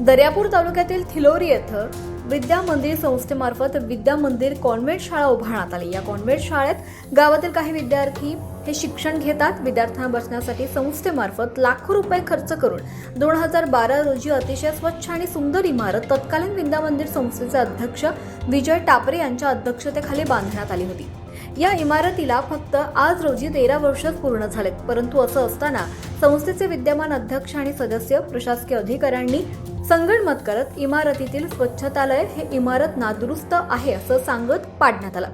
दर्यापूर तालुक्यातील थिलोरी येथे विद्या मंदिर संस्थेमार्फत विद्या मंदिर कॉन्व्हेंट शाळा उभारण्यात आली। या कॉन्व्हेंट शाळेत गावातील काही विद्यार्थी हे शिक्षण घेतात। विद्यार्थ्यांना बसण्यासाठी संस्थेमार्फत लाखो रुपये खर्च करून 2012 रोजी अतिशय स्वच्छ आणि सुंदर इमारत तत्कालीन विद्या मंदिर संस्थेचे अध्यक्ष विजय टापरे यांच्या अध्यक्षतेखाली बांधण्यात आली होती। या इमारतीला फक्त आज रोजी 13 वर्षच पूर्ण झालेत, परंतु असं असताना संस्थेचे विद्यमान अध्यक्ष आणि सदस्य प्रशासकीय अधिकाऱ्यांनी संगनमत करत इमारतीतील स्वच्छतालय हे इमारत नादुरुस्त आहे असं सांगत पाडण्यात आलं।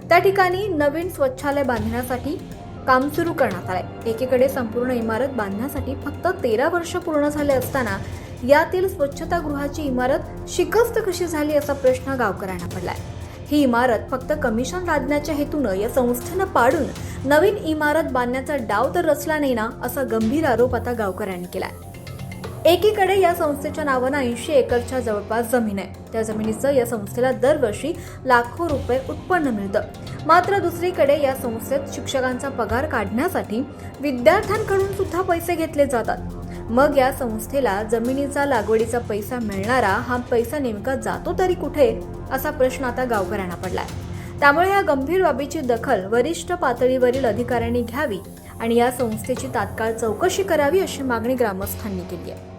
त्या ठिकाणी नवीन स्वच्छालय बांधण्यासाठी काम सुरू करण्यात आले। एकीकडे संपूर्ण इमारत बांधण्यासाठी फक्त 13 वर्ष पूर्ण झाले असताना यातील स्वच्छतागृहाची इमारत शिकस्त कशी झाली असा प्रश्न गावकऱ्यांना पडलाय। ही इमारत फक्त कमिशन लादण्याच्या हेतूनं या संस्थेनं पाडून नवीन इमारत बांधण्याचा डाव तर रचला नाही ना, असा गंभीर आरोप आता गावकऱ्यांनी केलाय। एकीकडे या संस्थेच्या नावानं 80 एकरच्या जवळपास जमीन आहे। त्या जमिनीचं या संस्थेला दरवर्षी लाखो रुपये उत्पन्न मिळतं। मात्र दुसरीकडे या संस्थेत शिक्षकांचा पगार काढण्यासाठी विद्यार्थ्यांकडून सुद्धा पैसे घेतले जातात। मग या संस्थेला जमिनीचा लागवडीचा पैसा मिळणारा हा पैसा नेमका जातो तरी कुठे, असा प्रश्न आता गावकऱ्यांना पडलाय। त्यामुळे या गंभीर बाबीची दखल वरिष्ठ पातळीवरील अधिकाऱ्यांनी घ्यावी आणि या संस्थेची तात्काळ चौकशी करावी अशी मागणी ग्रामस्थांनी केली आहे।